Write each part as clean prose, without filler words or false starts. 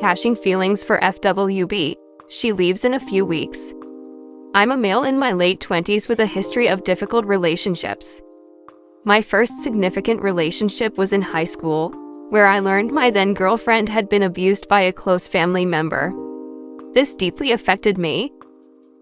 Caching feelings for FWB. She leaves in a few weeks. I'm a male in my late 20s with a history of difficult relationships. My first significant relationship was in high school, where I learned my then girlfriend had been abused by a close family member. This deeply affected me.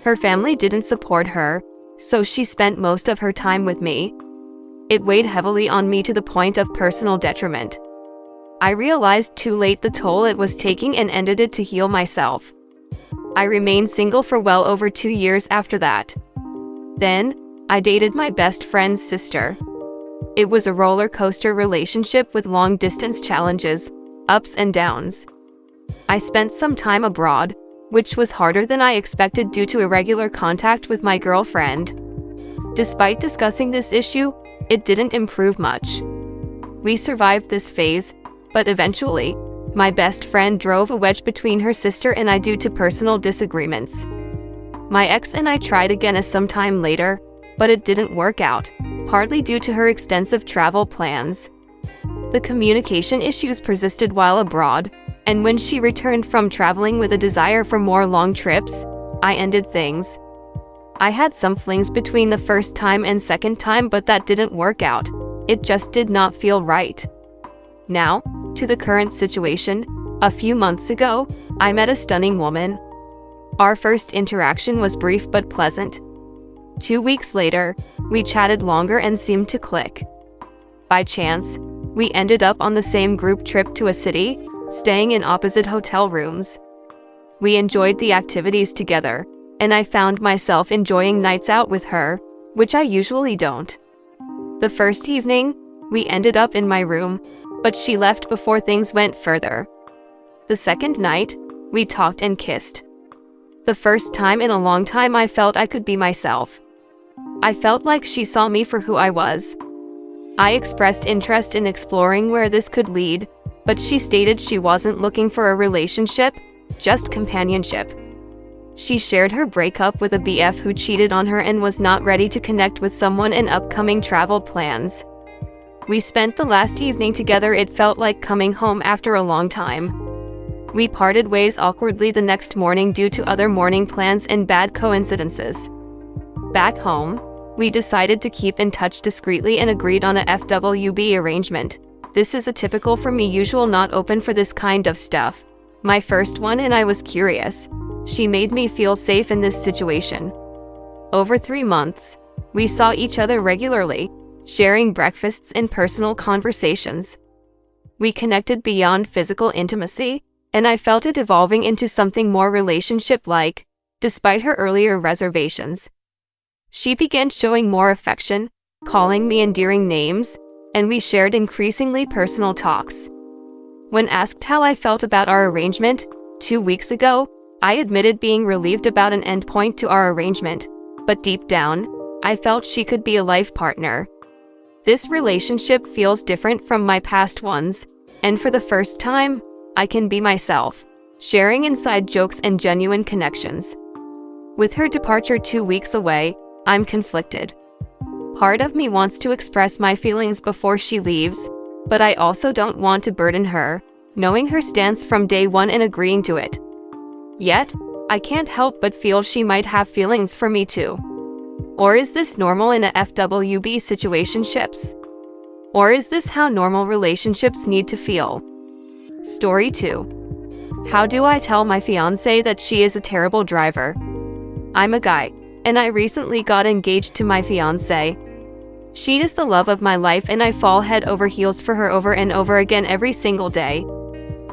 Her family didn't support her, so she spent most of her time with me. It weighed heavily on me to the point of personal detriment. I realized too late the toll it was taking and ended it to heal myself. I remained single for well over 2 years after that. Then, I dated my best friend's sister. It was a roller coaster relationship with long-distance challenges, ups and downs. I spent some time abroad, which was harder than I expected due to irregular contact with my girlfriend. Despite discussing this issue, it didn't improve much. We survived this phase, but eventually, my best friend drove a wedge between her sister and I due to personal disagreements. My ex and I tried again some time later, but it didn't work out, partly due to her extensive travel plans. The communication issues persisted while abroad, and when she returned from traveling with a desire for more long trips, I ended things. I had some flings between the first time and second time, but that didn't work out. It just did not feel right. Now, to the current situation. A few months ago, I met a stunning woman. Our first interaction was brief but pleasant. 2 weeks later, we chatted longer and seemed to click. By chance, we ended up on the same group trip to a city, staying in opposite hotel rooms. We enjoyed the activities together, and I found myself enjoying nights out with her, which I usually don't. The first evening, we ended up in my room, but she left before things went further. The second night, we talked and kissed. The first time in a long time I felt I could be myself. I felt like she saw me for who I was. I expressed interest in exploring where this could lead, but she stated she wasn't looking for a relationship, just companionship. She shared her breakup with a BF who cheated on her and was not ready to connect with someone in upcoming travel plans. We spent the last evening together. It felt like coming home after a long time. We parted ways awkwardly the next morning due to other morning plans and bad coincidences. Back home, we decided to keep in touch discreetly and agreed on a FWB arrangement. This is a typical for me usual not open for this kind of stuff. My first one and I was curious. She made me feel safe in this situation. Over 3 months, we saw each other regularly, sharing breakfasts and personal conversations. We connected beyond physical intimacy, and I felt it evolving into something more relationship-like, despite her earlier reservations. She began showing more affection, calling me endearing names, and we shared increasingly personal talks. When asked how I felt about our arrangement, 2 weeks ago, I admitted being relieved about an endpoint to our arrangement, but deep down, I felt she could be a life partner. This relationship feels different from my past ones, and for the first time, I can be myself, sharing inside jokes and genuine connections. With her departure 2 weeks away, I'm conflicted. Part of me wants to express my feelings before she leaves, but I also don't want to burden her, knowing her stance from day one and agreeing to it. Yet, I can't help but feel she might have feelings for me too. Or is this normal in a FWB situationships? Or is this how normal relationships need to feel? Story 2. How do I tell my fiancé that she is a terrible driver? I'm a guy, and I recently got engaged to my fiancé. She is the love of my life and I fall head over heels for her over and over again every single day.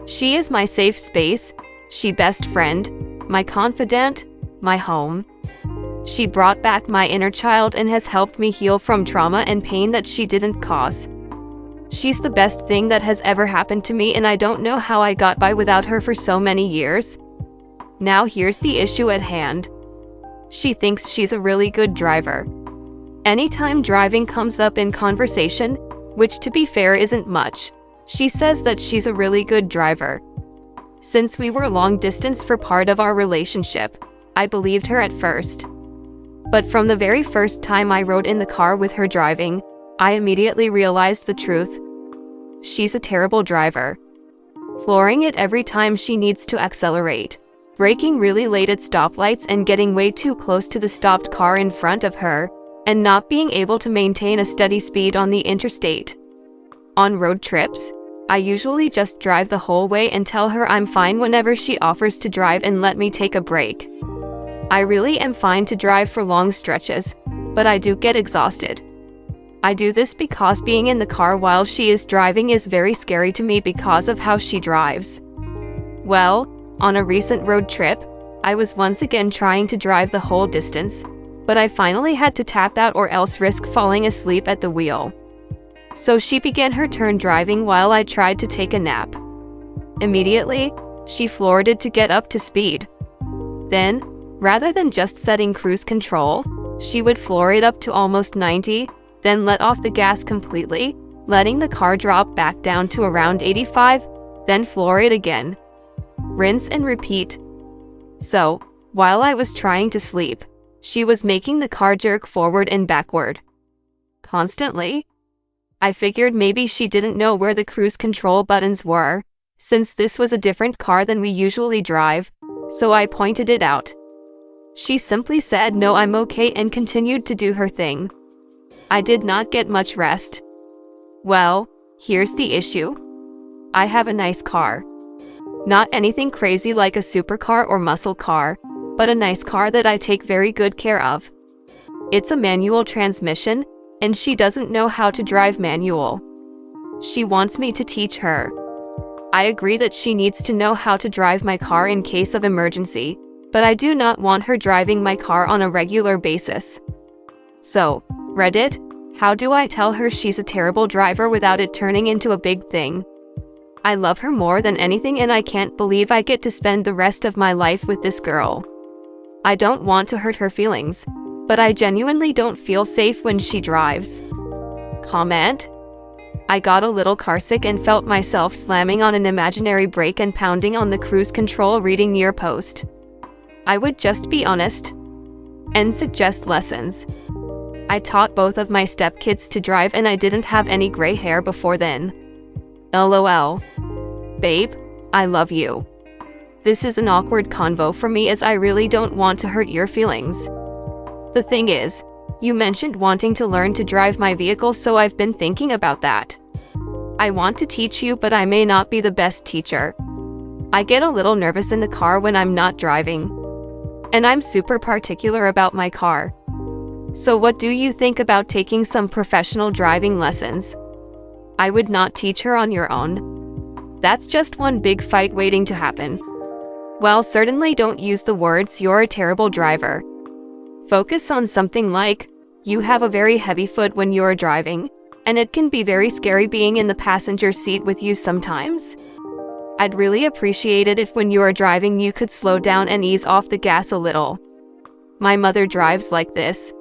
She is my safe space, she best friend, my confidant, my home. She brought back my inner child and has helped me heal from trauma and pain that she didn't cause. She's the best thing that has ever happened to me and I don't know how I got by without her for so many years. Now here's the issue at hand. She thinks she's a really good driver. Anytime driving comes up in conversation, which to be fair isn't much, she says that she's a really good driver. Since we were long distance for part of our relationship, I believed her at first. But from the very first time I rode in the car with her driving, I immediately realized the truth. She's a terrible driver. flooring it every time she needs to accelerate, braking really late at stoplights and getting way too close to the stopped car in front of her, and not being able to maintain a steady speed on the interstate. On road trips, I usually just drive the whole way and tell her I'm fine whenever she offers to drive and let me take a break. I really am fine to drive for long stretches, but I do get exhausted. I do this because being in the car while she is driving is very scary to me because of how she drives. Well, on a recent road trip, I was once again trying to drive the whole distance, but I finally had to tap out or else risk falling asleep at the wheel. So she began her turn driving while I tried to take a nap. Immediately, she floored it to get up to speed. Then, rather than just setting cruise control, she would floor it up to almost 90, then let off the gas completely, letting the car drop back down to around 85, then floor it again. Rinse and repeat. So, while I was trying to sleep, she was making the car jerk forward and backward constantly. I figured maybe she didn't know where the cruise control buttons were, since this was a different car than we usually drive, so I pointed it out. She simply said no, I'm okay, and continued to do her thing. I did not get much rest. Well, here's the issue. I have a nice car. Not anything crazy like a supercar or muscle car, but a nice car that I take very good care of. It's a manual transmission, and she doesn't know how to drive manual. She wants me to teach her. I agree that she needs to know how to drive my car in case of emergency, but I do not want her driving my car on a regular basis. So, Reddit, how do I tell her she's a terrible driver without it turning into a big thing? I love her more than anything and I can't believe I get to spend the rest of my life with this girl. I don't want to hurt her feelings, but I genuinely don't feel safe when she drives. Comment? I got a little carsick and felt myself slamming on an imaginary brake and pounding on the cruise control reading your post. I would just be honest and suggest lessons. I taught both of my stepkids to drive and I didn't have any gray hair before then. LOL. Babe, I love you. This is an awkward convo for me as I really don't want to hurt your feelings. The thing is, you mentioned wanting to learn to drive my vehicle, so I've been thinking about that. I want to teach you, but I may not be the best teacher. I get a little nervous in the car when I'm not driving. And I'm super particular about my car. So what do you think about taking some professional driving lessons? I would not teach her on your own. That's just one big fight waiting to happen. Well, certainly don't use the words "you're a terrible driver." Focus on something like, you have a very heavy foot when you're driving, and it can be very scary being in the passenger seat with you sometimes. I'd really appreciate it if when you are driving you could slow down and ease off the gas a little. My mother drives like this.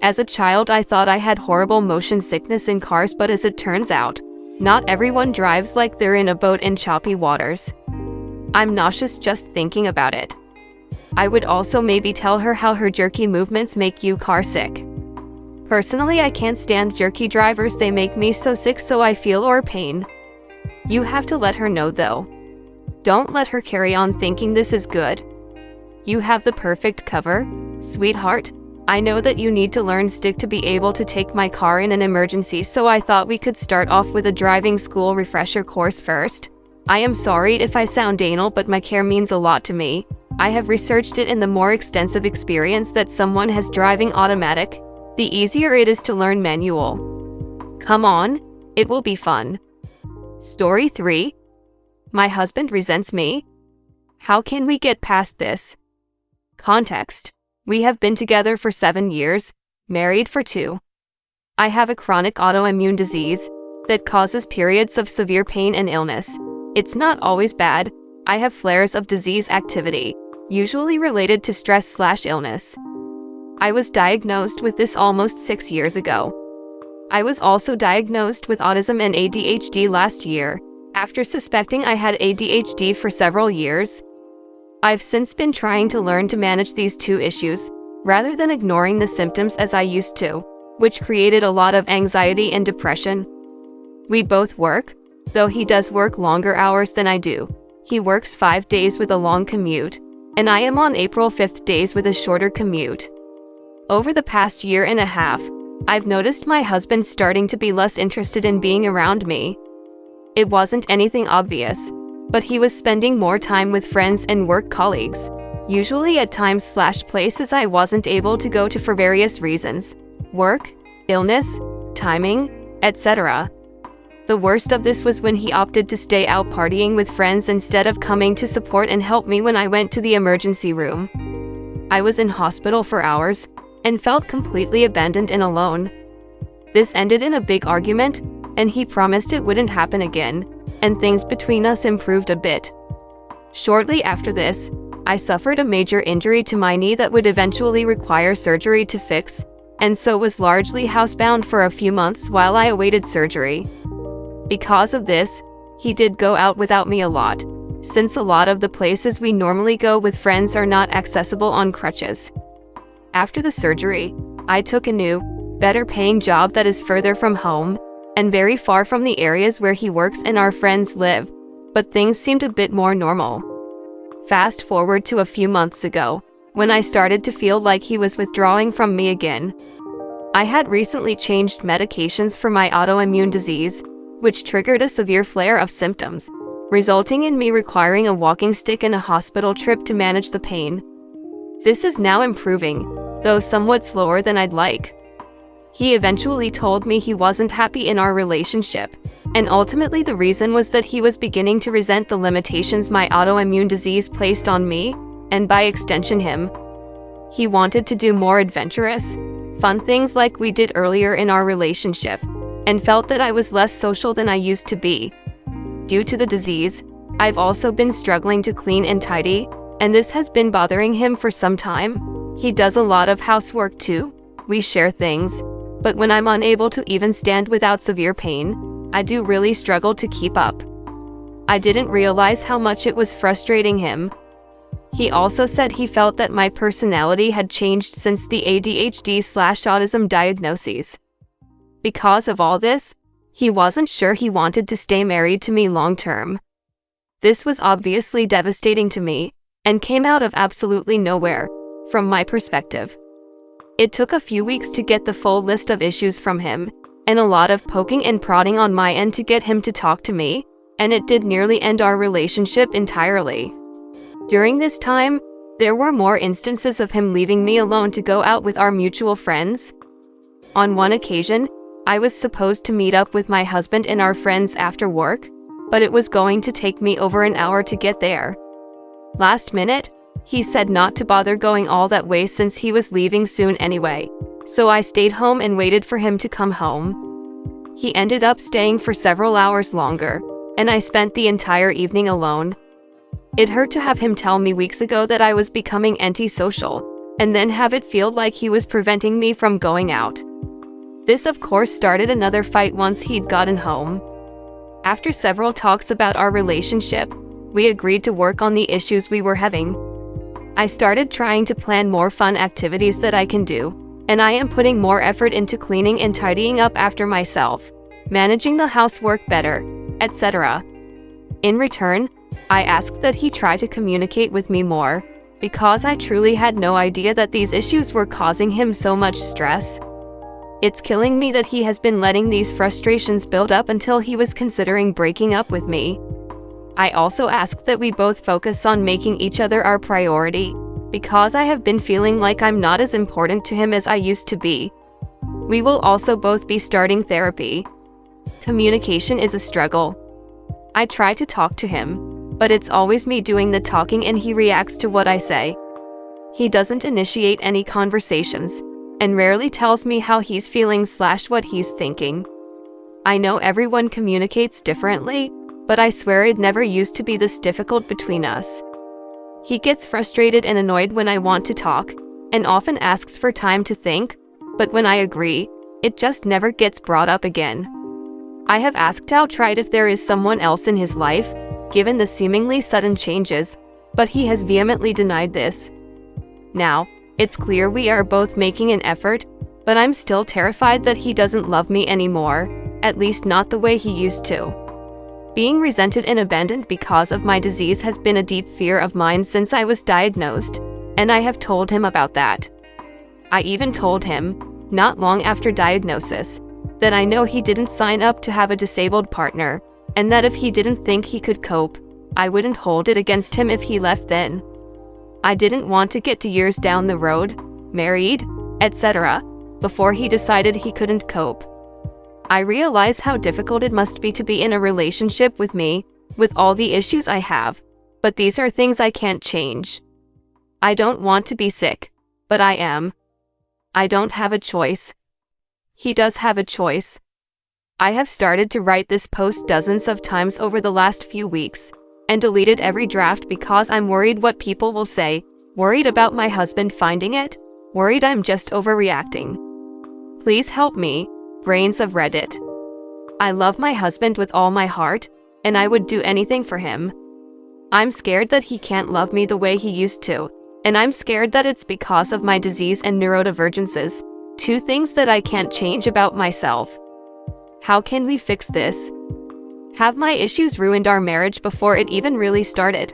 As a child I thought I had horrible motion sickness in cars, but as it turns out, not everyone drives like they're in a boat in choppy waters. I'm nauseous just thinking about it. I would also maybe tell her how her jerky movements make you car sick. Personally, I can't stand jerky drivers, they make me so sick, so I feel or pain. You have to let her know though. Don't let her carry on thinking this is good. You have the perfect cover, sweetheart. I know that you need to learn stick to be able to take my car in an emergency, so I thought we could start off with a driving school refresher course first. I am sorry if I sound anal, but my care means a lot to me. I have researched it, and the more extensive experience that someone has driving automatic, the easier it is to learn manual. Come on, it will be fun. Story 3. My husband resents me. How can we get past this? Context. We have been together for 7 years, married for 2. I have a chronic autoimmune disease that causes periods of severe pain and illness. It's not always bad. I have flares of disease activity, usually related to stress/illness. I was diagnosed with this almost 6 years ago. I was also diagnosed with autism and ADHD last year, after suspecting I had ADHD for several years. I've since been trying to learn to manage these two issues, rather than ignoring the symptoms as I used to, which created a lot of anxiety and depression. We both work, though he does work longer hours than I do. He works 5 days with a long commute, and I am on April 5th days with a shorter commute. Over the past year and a half, I've noticed my husband starting to be less interested in being around me. It wasn't anything obvious, but he was spending more time with friends and work colleagues, usually at times/places I wasn't able to go to for various reasons: work, illness, timing, etc. The worst of this was when he opted to stay out partying with friends instead of coming to support and help me when I went to the emergency room. I was in hospital for hours and felt completely abandoned and alone. This ended in a big argument, and he promised it wouldn't happen again, and things between us improved a bit. Shortly after this, I suffered a major injury to my knee that would eventually require surgery to fix, and so was largely housebound for a few months while I awaited surgery. Because of this, he did go out without me a lot, since a lot of the places we normally go with friends are not accessible on crutches. After the surgery, I took a new, better-paying job that is further from home, and very far from the areas where he works and our friends live, but things seemed a bit more normal. Fast forward to a few months ago, when I started to feel like he was withdrawing from me again. I had recently changed medications for my autoimmune disease, which triggered a severe flare of symptoms, resulting in me requiring a walking stick and a hospital trip to manage the pain. This is now improving, though somewhat slower than I'd like. He eventually told me he wasn't happy in our relationship, and ultimately the reason was that he was beginning to resent the limitations my autoimmune disease placed on me, and by extension him. He wanted to do more adventurous, fun things like we did earlier in our relationship, and felt that I was less social than I used to be. Due to the disease, I've also been struggling to clean and tidy, and this has been bothering him for some time. He does a lot of housework too. We share things, but when I'm unable to even stand without severe pain, I do really struggle to keep up. I didn't realize how much it was frustrating him. He also said he felt that my personality had changed since the ADHD/autism diagnoses. Because of all this, he wasn't sure he wanted to stay married to me long term. This was obviously devastating to me, and came out of absolutely nowhere, from my perspective. It took a few weeks to get the full list of issues from him, and a lot of poking and prodding on my end to get him to talk to me, and it did nearly end our relationship entirely. During this time, there were more instances of him leaving me alone to go out with our mutual friends. On one occasion, I was supposed to meet up with my husband and our friends after work, but it was going to take me over an hour to get there. Last minute, he said not to bother going all that way since he was leaving soon anyway, so I stayed home and waited for him to come home. He ended up staying for several hours longer, and I spent the entire evening alone. It hurt to have him tell me weeks ago that I was becoming antisocial, and then have it feel like he was preventing me from going out. This of course started another fight once he'd gotten home. After several talks about our relationship, we agreed to work on the issues we were having. I started trying to plan more fun activities that I can do, and I am putting more effort into cleaning and tidying up after myself, managing the housework better, etc. In return, I asked that he try to communicate with me more, because I truly had no idea that these issues were causing him so much stress. It's killing me that he has been letting these frustrations build up until he was considering breaking up with me. I also asked that we both focus on making each other our priority, because I have been feeling like I'm not as important to him as I used to be. We will also both be starting therapy. Communication is a struggle. I try to talk to him, but it's always me doing the talking and he reacts to what I say. He doesn't initiate any conversations, and rarely tells me how he's feeling/what he's thinking. I know everyone communicates differently, but I swear it never used to be this difficult between us. He gets frustrated and annoyed when I want to talk, and often asks for time to think, but when I agree, it just never gets brought up again. I have asked outright if there is someone else in his life, given the seemingly sudden changes, but he has vehemently denied this. Now, it's clear we are both making an effort, but I'm still terrified that he doesn't love me anymore, at least not the way he used to. Being resented and abandoned because of my disease has been a deep fear of mine since I was diagnosed, and I have told him about that. I even told him, not long after diagnosis, that I know he didn't sign up to have a disabled partner, and that if he didn't think he could cope, I wouldn't hold it against him if he left then. I didn't want to get to years down the road, married, etc., before he decided he couldn't cope. I realize how difficult it must be to be in a relationship with me, with all the issues I have, but these are things I can't change. I don't want to be sick, but I am. I don't have a choice. He does have a choice. I have started to write this post dozens of times over the last few weeks, and deleted every draft because I'm worried what people will say, worried about my husband finding it, worried I'm just overreacting. Please help me, brains of Reddit. I love my husband with all my heart, and I would do anything for him. I'm scared that he can't love me the way he used to, and I'm scared that it's because of my disease and neurodivergences, two things that I can't change about myself. How can we fix this? Have my issues ruined our marriage before it even really started?